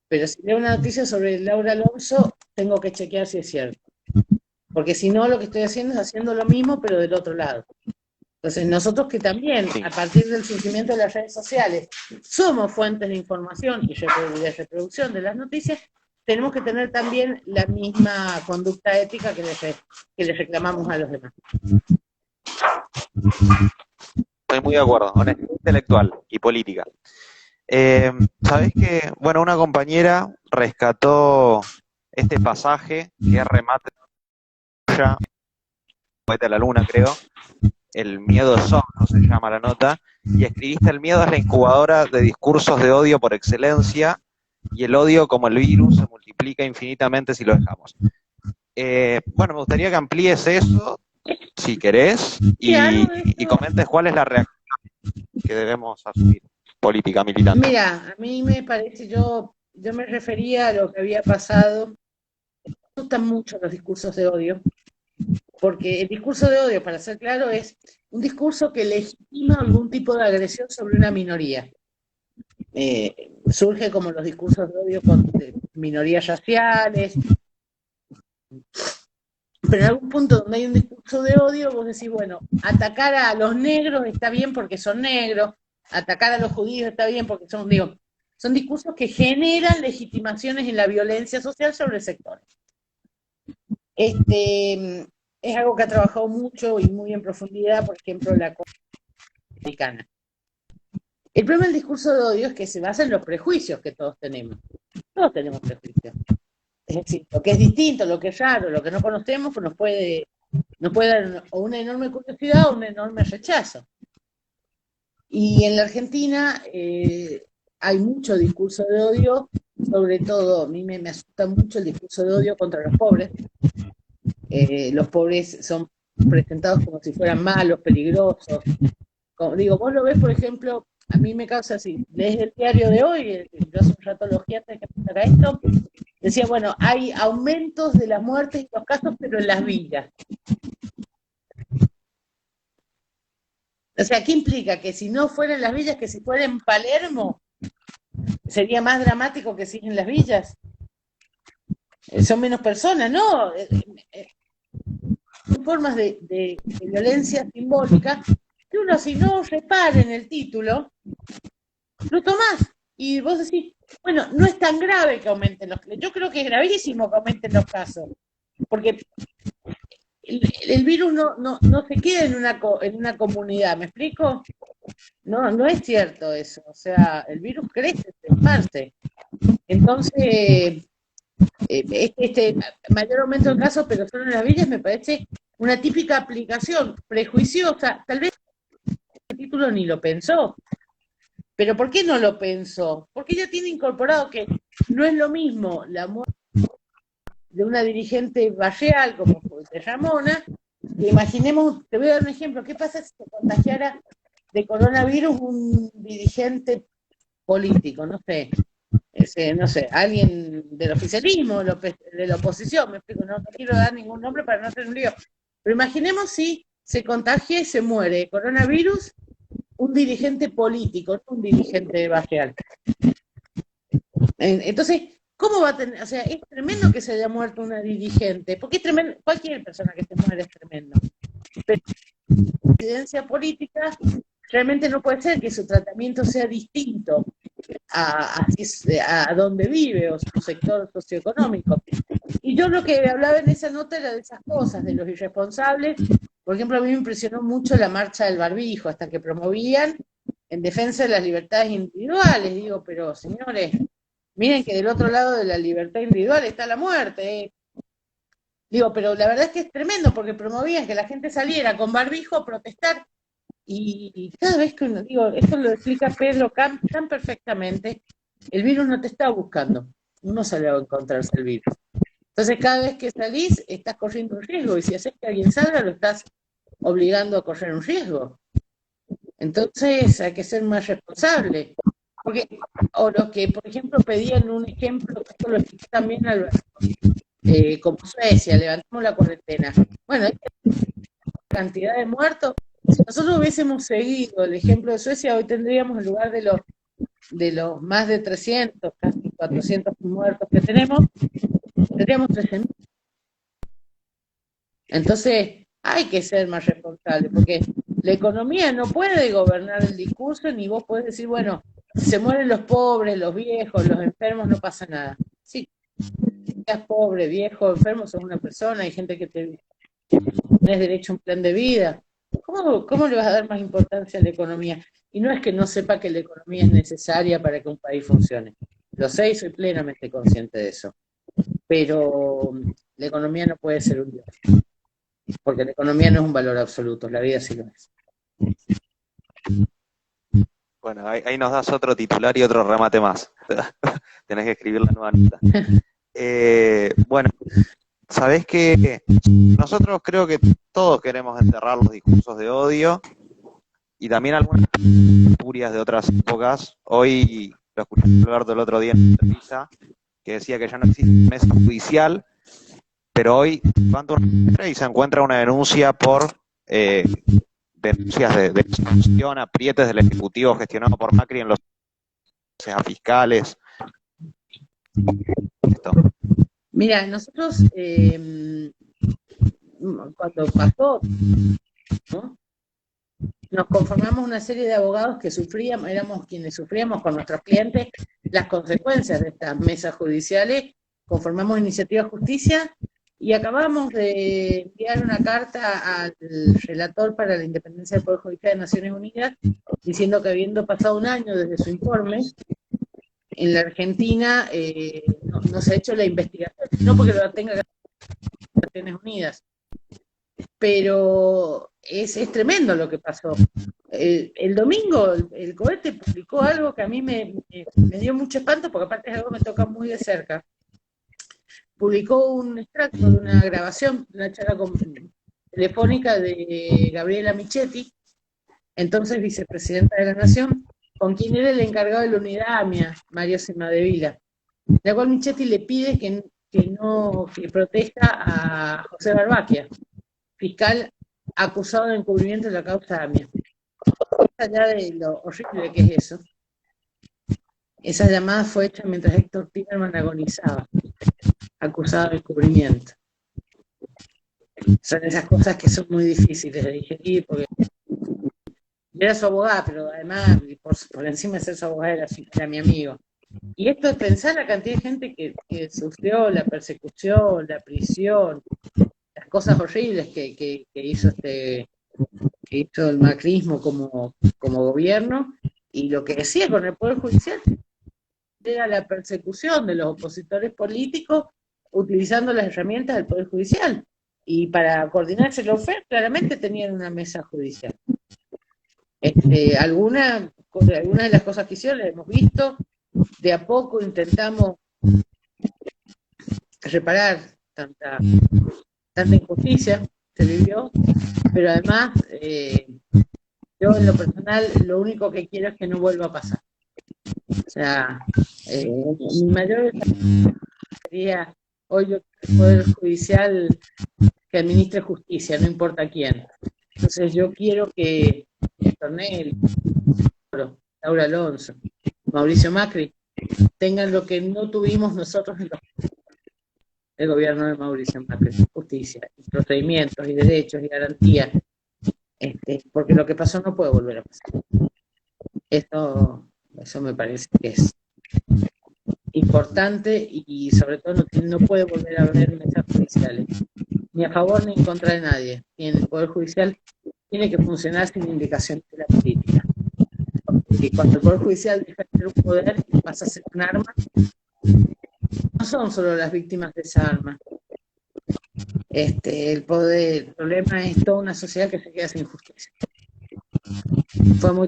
pero si leo una noticia sobre Laura Alonso, tengo que chequear si es cierto. Porque si no, lo que estoy haciendo es haciendo lo mismo, pero del otro lado. Entonces, nosotros que también, a partir del surgimiento de las redes sociales, somos fuentes de información y de reproducción de las noticias, tenemos que tener también la misma conducta ética que les reclamamos a los demás. Estoy muy de acuerdo, honestidad intelectual y política. ¿Sabés qué? Bueno, una compañera rescató este pasaje que es remate Poeta de la Luna, creo. El miedo es solo, se llama la nota, y escribiste: el miedo es la incubadora de discursos de odio por excelencia, y el odio, como el virus, se multiplica infinitamente si lo dejamos. Bueno, me gustaría que amplíes eso, si querés, y comentes cuál es la reacción que debemos asumir, política militante. Mira, a mí me parece, yo me refería a lo que había pasado. Me gustan mucho los discursos de odio, porque el discurso de odio, para ser claro, es un discurso que legitima algún tipo de agresión sobre una minoría. Surge como los discursos de odio con minorías raciales, pero en algún punto donde hay un discurso de odio, vos decís, bueno, atacar a los negros está bien porque son negros, atacar a los judíos está bien porque son, digo, son discursos que generan legitimaciones en la violencia social sobre sectores. Es algo que ha trabajado mucho y muy en profundidad, por ejemplo, la Corte Americana. El problema del discurso de odio es que se basa en los prejuicios que todos tenemos. Todos tenemos prejuicios. Es decir, lo que es distinto, lo que es raro, lo que no conocemos, pues nos puede dar o una enorme curiosidad o un enorme rechazo. Y en la Argentina hay mucho discurso de odio, sobre todo a mí me asusta mucho el discurso de odio contra los pobres. Los pobres son presentados como si fueran malos, peligrosos. Como, digo, vos lo ves, por ejemplo, a mí me causa así, lees el diario de hoy, yo hace un rato elogié antes de que empezara esto, decía, bueno, hay aumentos de las muertes y los casos, pero en las villas. O sea, ¿qué implica? Que si no fuera en las villas, que si fuera en Palermo, sería más dramático que si en las villas. Son menos personas, ¿no? Son formas de violencia simbólica que uno, si no repara en el título, lo tomás y vos decís, bueno, no es tan grave que aumenten los casos. Yo creo que es gravísimo que aumenten los casos, porque el virus no se queda en una comunidad, ¿me explico? No es cierto eso, o sea, el virus crece, se esparce. Entonces, mayor aumento de casos, pero solo en las villas, me parece una típica aplicación prejuiciosa. Tal vez el título ni lo pensó. ¿Pero por qué no lo pensó? Porque ya tiene incorporado que no es lo mismo la muerte de una dirigente barrial como de Ramona, que imaginemos, te voy a dar un ejemplo, ¿qué pasa si se contagiara de coronavirus un dirigente político? No sé, alguien del oficialismo, de la oposición, me explico, no quiero dar ningún nombre para no hacer un lío, pero imaginemos si se contagia y se muere de coronavirus un dirigente político, no un dirigente barrial. Entonces, ¿cómo va a tener? O sea, es tremendo que se haya muerto una dirigente, porque es tremendo, cualquier persona que se muere es tremendo. Pero la incidencia política realmente no puede ser que su tratamiento sea distinto a donde vive o su sector socioeconómico. Y yo lo que hablaba en esa nota era de esas cosas, de los irresponsables. Por ejemplo, a mí me impresionó mucho la marcha del barbijo, hasta que promovían en defensa de las libertades individuales. Digo, pero señores, miren que del otro lado de la libertad individual está la muerte. Digo, pero la verdad es que es tremendo, porque promovían que la gente saliera con barbijo a protestar. Y cada vez que uno, digo, esto lo explica Pedro Camp tan perfectamente, el virus no te está buscando, uno sale a encontrarse el virus. Entonces, cada vez que salís, estás corriendo un riesgo, y si haces que alguien salga, lo estás obligando a correr un riesgo. Entonces, hay que ser más responsable. Porque, o los que, por ejemplo, pedían un ejemplo, esto lo expliqué también Alberto, como Suecia, levantamos la cuarentena. Bueno, hay cantidad de muertos. Si nosotros hubiésemos seguido el ejemplo de Suecia, hoy tendríamos, en lugar de los más de 300, casi 400 muertos que tenemos, tendríamos 13.000. Entonces, hay que ser más responsable, porque la economía no puede gobernar el discurso, ni vos podés decir, bueno, si se mueren los pobres, los viejos, los enfermos, no pasa nada. Sí, seas pobre, viejo, enfermo, sos una persona, hay gente que tenés derecho a un plan de vida. ¿Cómo le vas a dar más importancia a la economía? Y no es que no sepa que la economía es necesaria para que un país funcione. Lo sé y soy plenamente consciente de eso. Pero la economía no puede ser un dios, porque la economía no es un valor absoluto, la vida sí lo es. Bueno, ahí nos das otro titular y otro remate más. Tenés que escribir la nueva nota. Bueno, sabés que nosotros creo que todos queremos enterrar los discursos de odio y también algunas furias de otras épocas. Hoy lo escuché a Alberto el otro día en la entrevista, que decía que ya no existe mesa judicial, pero hoy levanta una muestra y se encuentra una denuncia por denuncias de extorsión, aprietes del Ejecutivo gestionado por Macri en los a fiscales. Esto. Mira, nosotros cuando pasó, ¿no? Nos conformamos una serie de abogados que sufríamos, éramos quienes sufríamos con nuestros clientes las consecuencias de estas mesas judiciales, conformamos Iniciativa Justicia y acabamos de enviar una carta al relator para la independencia del Poder Judicial de Naciones Unidas diciendo que habiendo pasado un año desde su informe, en la Argentina no se ha hecho la investigación, no porque lo tenga que hacer Naciones Unidas. Pero es tremendo lo que pasó. El domingo el cohete publicó algo que a mí me dio mucho espanto, porque aparte es algo que me toca muy de cerca. Publicó un extracto de una grabación, de una charla telefónica de Gabriela Michetti, entonces vicepresidenta de la Nación, con quien era el encargado de la unidad AMIA, Mario Cimadevila. La cual Michetti le pide que proteja a José Barbaquia, fiscal acusado de encubrimiento de la causa AMIA. Más allá de lo horrible que es eso, esa llamada fue hecha mientras Héctor Timerman agonizaba, acusado de encubrimiento. Son esas cosas que son muy difíciles de digerir, porque era su abogada, pero además, por encima de ser su abogada, era mi amigo. Y esto de pensar la cantidad de gente que sufrió la persecución, la prisión, las cosas horribles que hizo el macrismo como gobierno, y lo que decía con el Poder Judicial era la persecución de los opositores políticos utilizando las herramientas del Poder Judicial. Y para coordinarse el OFER, claramente tenían una mesa judicial. Algunas de las cosas que hicieron las hemos visto, de a poco intentamos reparar tanta injusticia se vivió, pero además yo en lo personal lo único que quiero es que no vuelva a pasar. O sea, mi mayor desafío sería hoy el Poder Judicial que administre justicia, no importa quién. Entonces yo quiero que Tornel, Laura Alonso, Mauricio Macri tengan lo que no tuvimos nosotros en el gobierno de Mauricio Macri: justicia, y procedimientos y derechos y garantías, porque lo que pasó no puede volver a pasar. Eso me parece que es importante, y sobre todo no puede volver a haber mesas judiciales, ni a favor ni en contra de nadie. Y en el Poder Judicial tiene que funcionar sin indicación de la política. Porque cuando el Poder Judicial deja de ser un poder y pasa a ser un arma, no son solo las víctimas de esa arma. El problema es toda una sociedad que se queda sin justicia. Fue muy...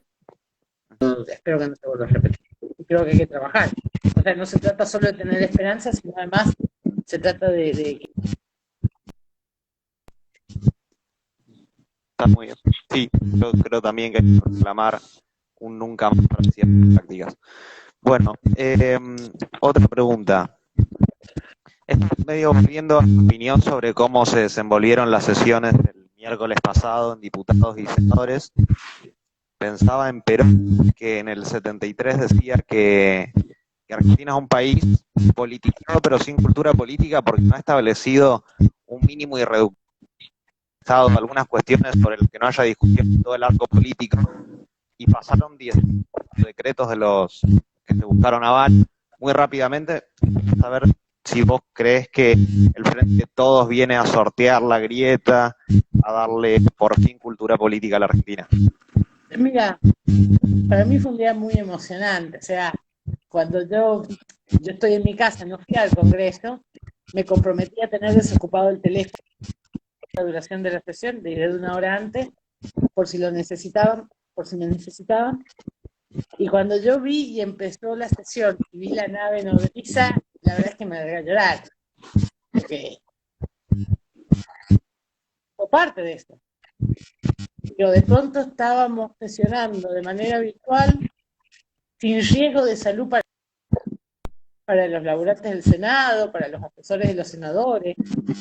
Espero que no se vuelva a repetir. Y creo que hay que trabajar. O sea, no se trata solo de tener esperanza, sino además se trata de... Está muy bien. Sí, yo creo también que hay que reclamar un nunca más para ciertas prácticas. Bueno, otra pregunta. Estoy medio viendo mi opinión sobre cómo se desenvolvieron las sesiones del miércoles pasado en diputados y senadores. Pensaba en Perón, que en el 73 decía que Argentina es un país politizado pero sin cultura política porque no ha establecido un mínimo irreductible de algunas cuestiones sobre las que no haya discusión en todo el arco político, y pasaron 10 decretos de los que se buscaron aval muy rápidamente. A ver si vos crees que el Frente de Todos viene a sortear la grieta, a darle por fin cultura política a la Argentina. Mira, para mí fue un día muy emocionante. O sea, cuando yo estoy en mi casa, no fui al Congreso, me comprometí a tener desocupado el teléfono la duración de la sesión, de una hora antes, por si lo necesitaban, por si me necesitaban. Y cuando yo vi y empezó la sesión y vi la nave nodriza, la verdad es que me largué a llorar. Porque fue parte de esto. Pero de pronto estábamos sesionando de manera virtual, sin riesgo de salud para para los laburantes del Senado, para los asesores de los senadores,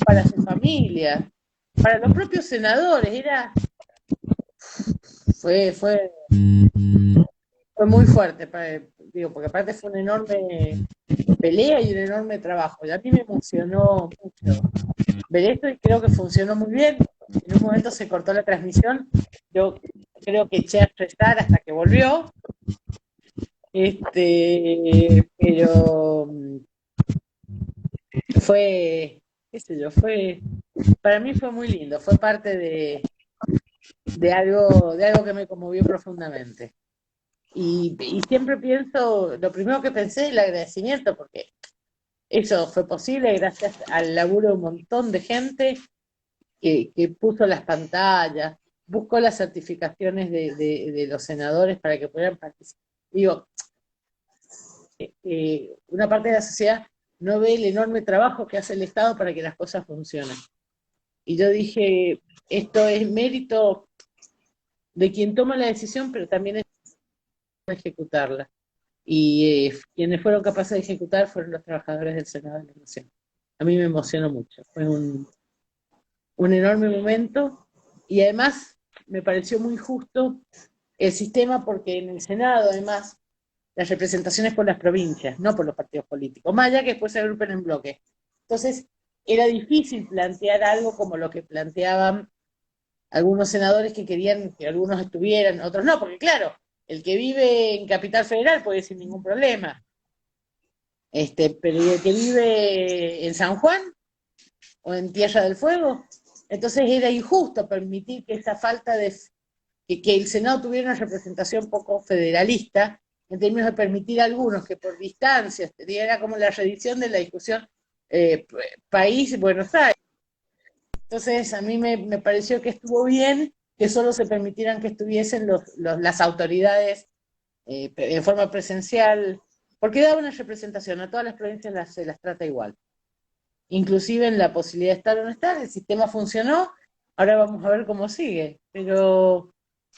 para sus familias, para los propios senadores. Fue, fue, fue muy fuerte, digo, porque aparte fue una enorme pelea y un enorme trabajo. Y a mí me emocionó mucho ver esto y creo que funcionó muy bien. En un momento se cortó la transmisión. Yo creo que eché a rezar hasta que volvió. Pero fue, qué sé yo, para mí fue muy lindo, fue parte de algo que me conmovió profundamente. Y siempre pienso, lo primero que pensé es el agradecimiento, porque eso fue posible gracias al laburo de un montón de gente que puso las pantallas, buscó las certificaciones de los senadores para que pudieran participar. Digo, una parte de la sociedad no ve el enorme trabajo que hace el Estado para que las cosas funcionen. Y yo dije, esto es mérito de quien toma la decisión, pero también es ejecutarla. Y quienes fueron capaces de ejecutar fueron los trabajadores del Senado de la Nación. A mí me emocionó mucho, fue un enorme momento y además me pareció muy justo el sistema porque en el Senado además las representaciones por las provincias, no por los partidos políticos, más allá que después se agrupen en bloques. Entonces, era difícil plantear algo como lo que planteaban algunos senadores que querían que algunos estuvieran, otros no, porque claro, el que vive en Capital Federal puede ir sin ningún problema, pero el que vive en San Juan o en Tierra del Fuego, entonces era injusto permitir que esa falta de que el Senado tuviera una representación poco federalista, en términos de permitir a algunos que por distancias, era como la reedición de la discusión país-Buenos Aires. Entonces a mí me pareció que estuvo bien que solo se permitieran que estuviesen las autoridades en forma presencial, porque daba una representación, a todas las provincias se las trata igual. Inclusive en la posibilidad de estar o no estar, el sistema funcionó, ahora vamos a ver cómo sigue. Pero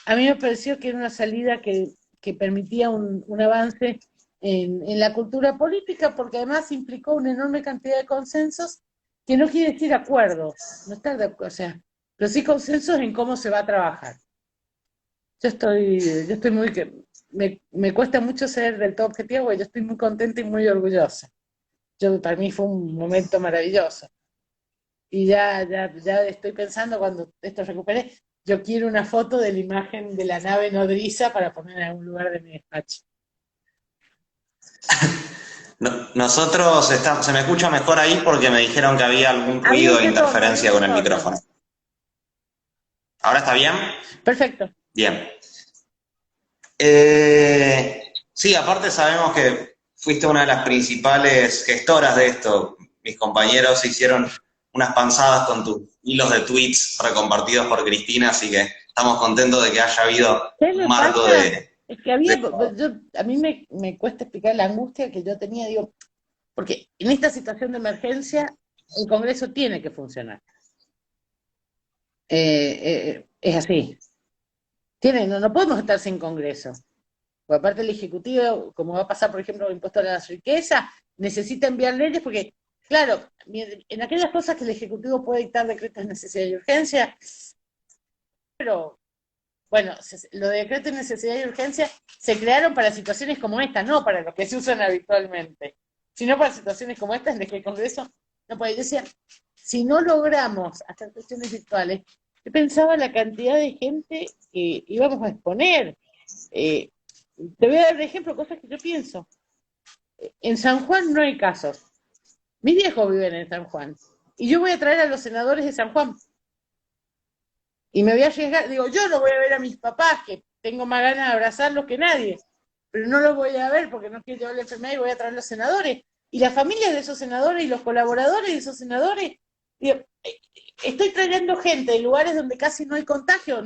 a mí me pareció que era una salida que permitía un avance en la cultura política, porque además implicó una enorme cantidad de consensos, que no quiere decir acuerdos, no estar de acuerdo, o sea, pero sí consensos en cómo se va a trabajar. Yo estoy muy, me cuesta mucho ser del todo objetiva, porque yo estoy muy contenta y muy orgullosa. Para mí fue un momento maravilloso. Y ya estoy pensando cuando esto recupere, yo quiero una foto de la imagen de la nave nodriza para poner en algún lugar de mi despacho. Nosotros se me escucha mejor ahí porque me dijeron que había algún Había ruido un de retorno, había interferencia un con el retorno. micrófono. ¿Ahora está bien? Perfecto. Bien. Sí, aparte sabemos que fuiste una de las principales gestoras de esto. Mis compañeros hicieron unas panzadas con tus hilos de tweets recompartidos por Cristina, así que estamos contentos de que haya habido ¿Qué un me marco pasa? Es que de... a mí me cuesta explicar la angustia que yo tenía, digo, porque en esta situación de emergencia el Congreso tiene que funcionar. Es así. No podemos estar sin Congreso. Por aparte el Ejecutivo, como va a pasar, por ejemplo, el impuesto a la riqueza, necesita enviar leyes porque, claro, en aquellas cosas que el Ejecutivo puede dictar decretos de necesidad y urgencia, pero bueno, lo de decretos de necesidad y urgencia se crearon para situaciones como esta, no para lo que se usan habitualmente, sino para situaciones como esta en las que el Congreso no puede. Yo decía, si no logramos hacer cuestiones virtuales, yo pensaba la cantidad de gente que íbamos a exponer. Eh, Te voy a dar un ejemplo, cosas que yo pienso. En San Juan no hay casos. Mis viejos viven en San Juan. Y yo voy a traer a los senadores de San Juan. Y me voy a arriesgar. Digo, yo no voy a ver a mis papás, que tengo más ganas de abrazarlos que nadie. Pero no los voy a ver porque no quiero llevar la enfermedad y voy a traer a los senadores. Y las familias de esos senadores y los colaboradores de esos senadores. Digo, estoy trayendo gente de lugares donde casi no hay contagio,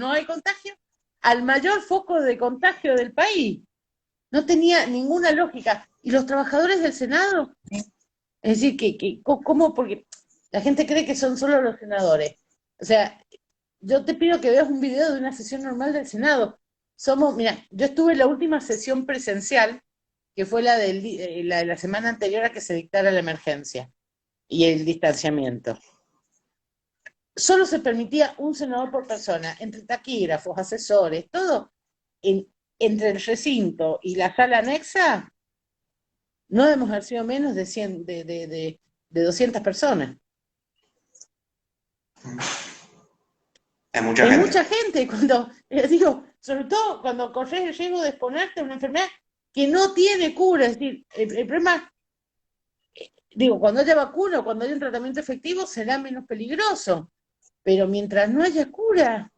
al mayor foco de contagio del país. No tenía ninguna lógica. Y los trabajadores del Senado, es decir, ¿cómo? Porque la gente cree que son solo los senadores. O sea, yo te pido que veas un video de una sesión normal del Senado. Mira, yo estuve en la última sesión presencial que fue la de la semana anterior a que se dictara la emergencia y el distanciamiento. Solo se permitía un senador por persona, entre taquígrafos, asesores, todo, entre el recinto y la sala anexa, no debemos haber sido menos de 100, de 200 personas. Es mucha Es gente. mucha gente, cuando, digo, sobre todo cuando corres el riesgo de exponerte a una enfermedad que no tiene cura. Es decir, el problema, digo, cuando haya vacuna o cuando haya un tratamiento efectivo será menos peligroso, pero mientras no haya cura,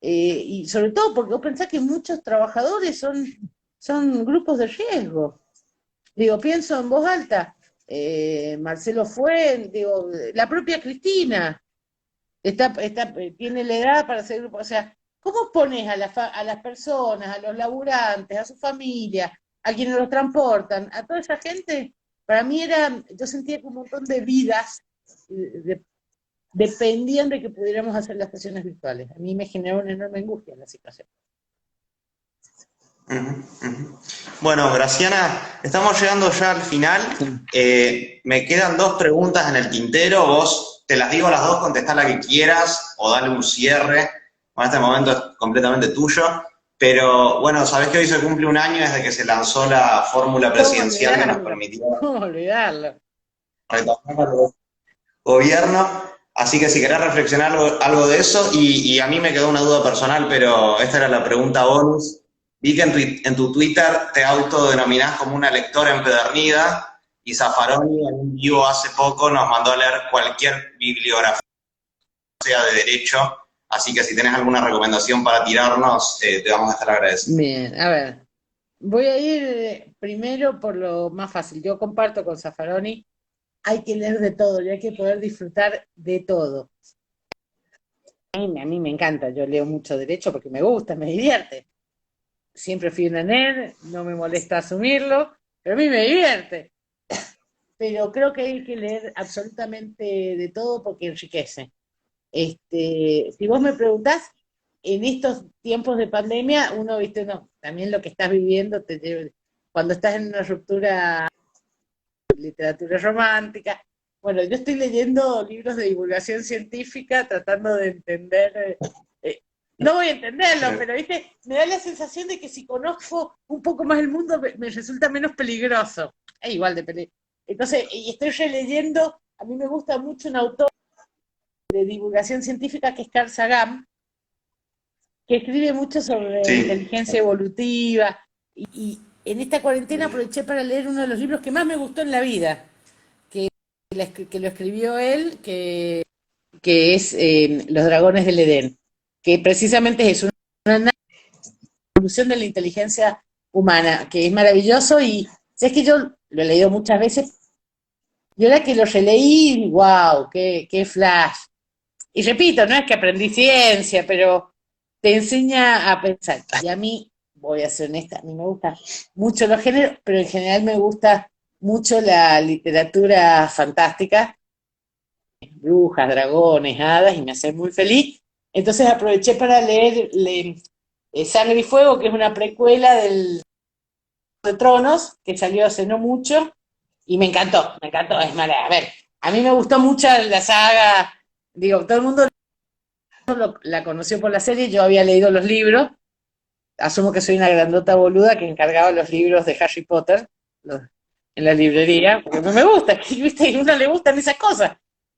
y sobre todo porque vos pensás que muchos trabajadores son grupos de riesgo. Digo, pienso en voz alta, Marcelo fue, digo, la propia Cristina tiene la edad para ser grupo, o sea, ¿cómo pones a las personas, a los laburantes, a su familia, a quienes los transportan, a toda esa gente? Para mí yo sentía que un montón de vidas dependían de que pudiéramos hacer las sesiones virtuales. A mí me generó una enorme angustia en la situación. Bueno, Graciana, estamos llegando ya al final. Me quedan dos preguntas en el tintero. Vos te las digo las dos, contestá la que quieras o dale un cierre. Bueno, este momento es completamente tuyo. Pero bueno, sabés que hoy se cumple un año desde que se lanzó la fórmula presidencial que nos permitió ¿Cómo olvidarlo? retomar el gobierno. Así que si querés reflexionar algo de eso, y a mí me quedó una duda personal, pero esta era la pregunta bonus. Vi que en tu Twitter te autodenominás como una lectora empedernida y Zaffaroni en un vivo hace poco nos mandó a leer cualquier bibliografía, sea de derecho, así que si tenés alguna recomendación para tirarnos, te vamos a estar agradecidos. Bien, a ver, voy a ir primero por lo más fácil. Yo comparto con Zaffaroni, hay que leer de todo y hay que poder disfrutar de todo. A mí me encanta, yo leo mucho derecho porque me gusta, me divierte. Siempre fui una nerd, no me molesta asumirlo, pero a mí me divierte. Pero creo que hay que leer absolutamente de todo porque enriquece. Si vos me preguntás, en estos tiempos de pandemia, uno, viste, no, también lo que estás viviendo te lleva, cuando estás en una ruptura, literatura romántica. Bueno, yo estoy leyendo libros de divulgación científica tratando de entender, no voy a entenderlo, pero viste, me da la sensación de que si conozco un poco más el mundo me resulta menos peligroso. Es igual de peligroso. Entonces, y estoy releyendo, a mí me gusta mucho un autor de divulgación científica que es Carl Sagan, que escribe mucho sobre inteligencia evolutiva, y en esta cuarentena aproveché para leer uno de los libros que más me gustó en la vida, que lo escribió él, que es Los dragones del Edén, que precisamente es una evolución de la inteligencia humana, que es maravilloso, y sé que yo lo he leído muchas veces, y ahora que lo releí, wow, qué flash. Y repito, no es que aprendí ciencia, pero te enseña a pensar. Y a mí, voy a ser honesta, a mí me gusta mucho los géneros, pero en general me gusta mucho la literatura fantástica, brujas, dragones, hadas, y me hace muy feliz. Entonces aproveché para leer Sangre y Fuego, que es una precuela de Tronos, que salió hace no mucho, y me encantó, es mala. A ver, a mí me gustó mucho la saga, digo, todo el mundo la conoció por la serie, yo había leído los libros, asumo que soy una grandota boluda que encargaba los libros de Harry Potter en la librería, porque no me gusta, que ¿viste? A uno le gustan esas cosas.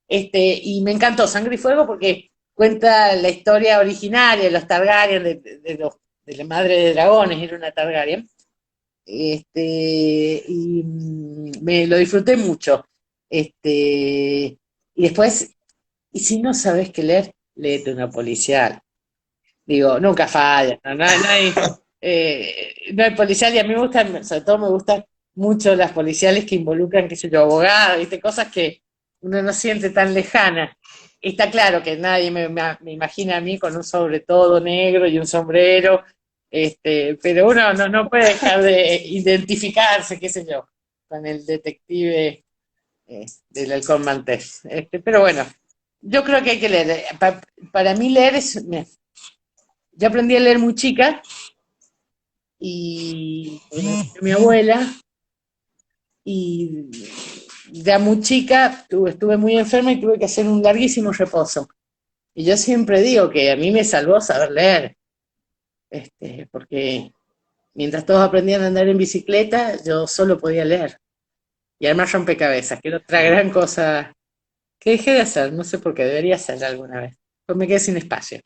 Y me encantó Sangre y Fuego porque cuenta la historia originaria de los Targaryen, de la madre de dragones, era una Targaryen. Y me lo disfruté mucho. Y después, y si no sabes qué leer, léete una policial. Digo, nunca falla, no hay policial, y a mí me gustan, sobre todo me gustan mucho las policiales que involucran, qué sé yo, abogados, ¿viste? Cosas que uno no siente tan lejanas. Está claro que nadie me imagina a mí con un sobre todo negro y un sombrero, pero uno no puede dejar de identificarse, qué sé yo, con el detective del Halcón Maltés. Pero bueno, yo creo que hay que leer. Para mí leer yo aprendí a leer muy chica y mi abuela, y ya muy chica estuve muy enferma y tuve que hacer un larguísimo reposo. Y yo siempre digo que a mí me salvó saber leer, porque mientras todos aprendían a andar en bicicleta, yo solo podía leer. Y armar rompecabezas, que era otra gran cosa que dejé de hacer, no sé por qué, debería hacerla alguna vez. Pues me quedé sin espacio.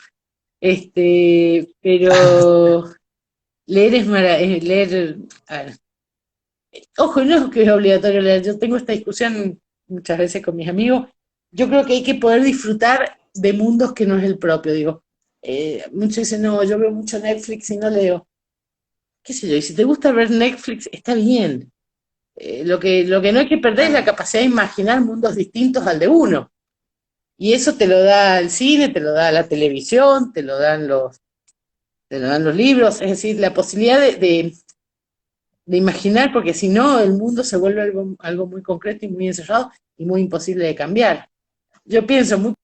Pero leer es maravilloso, leer, a ver, ojo, no es que es obligatorio leer, yo tengo esta discusión muchas veces con mis amigos, yo creo que hay que poder disfrutar de mundos que no es el propio, digo, muchos dicen, no, yo veo mucho Netflix y no leo, qué sé yo, y si te gusta ver Netflix, está bien. Lo que no hay que perder es la capacidad de imaginar mundos distintos al de uno. Y eso te lo da el cine, te lo da la televisión, te lo dan los libros, es decir, la posibilidad de imaginar, porque si no, el mundo se vuelve algo muy concreto y muy encerrado y muy imposible de cambiar. Yo pienso, muy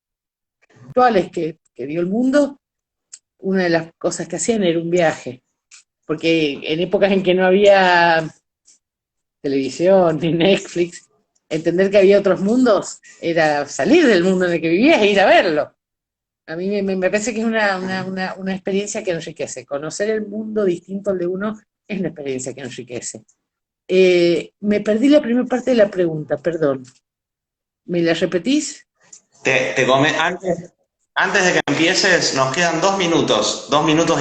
actuales que dio el mundo, una de las cosas que hacían era un viaje, porque en épocas en que no había televisión ni Netflix, entender que había otros mundos era salir del mundo en el que vivías e ir a verlo. A mí me parece que es una experiencia que enriquece. Conocer el mundo distinto al de uno es una experiencia que enriquece. Me perdí la primera parte de la pregunta, perdón. ¿Me la repetís? Antes de que empieces, nos quedan 2 minutos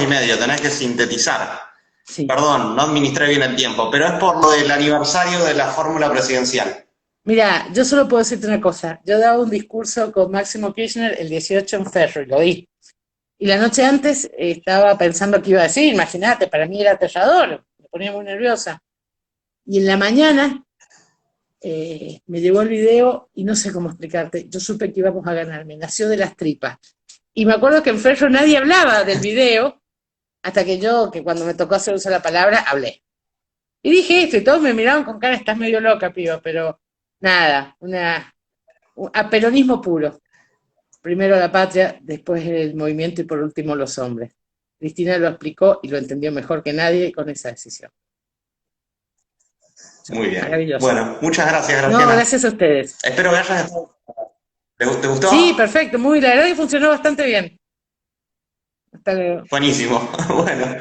y medio, tenés que sintetizar. Sí. Perdón, no administré bien el tiempo, pero es por lo del aniversario de la fórmula presidencial. Mira, yo solo puedo decirte una cosa. Yo daba un discurso con Máximo Kirchner el 18 en Ferro y lo di. Y la noche antes estaba pensando qué iba a decir. Imagínate, para mí era aterrador. Me ponía muy nerviosa. Y en la mañana me llegó el video y no sé cómo explicarte. Yo supe que íbamos a ganar. Me nació de las tripas. Y me acuerdo que en Ferro nadie hablaba del video hasta que yo, que cuando me tocó hacer uso de la palabra, hablé. Y dije esto y todos me miraron con cara, estás medio loca, piba, pero nada, a peronismo puro. Primero la patria, después el movimiento y por último los hombres. Cristina lo explicó y lo entendió mejor que nadie con esa decisión. Muy bien. Maravilloso. Bueno, muchas gracias, No, Graciela. gracias a ustedes. Espero que hayas... ¿Te gustó? Sí, perfecto, la verdad que funcionó bastante bien. Hasta luego. Buenísimo. Bueno,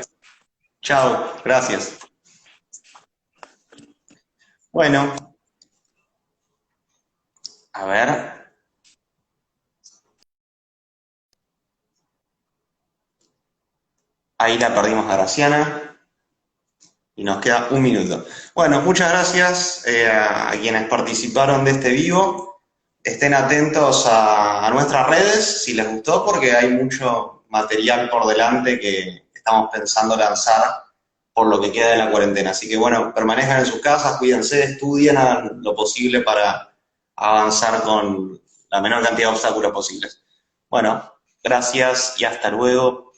chao, gracias. Bueno, a ver. Ahí la perdimos a Graciana y nos queda 1 minuto. Bueno, muchas gracias a quienes participaron de este vivo. Estén atentos a nuestras redes si les gustó, porque hay mucho material por delante que estamos pensando lanzar por lo que queda de la cuarentena. Así que bueno, permanezcan en sus casas, cuídense, estudien, hagan lo posible para avanzar con la menor cantidad de obstáculos posibles. Bueno, gracias y hasta luego.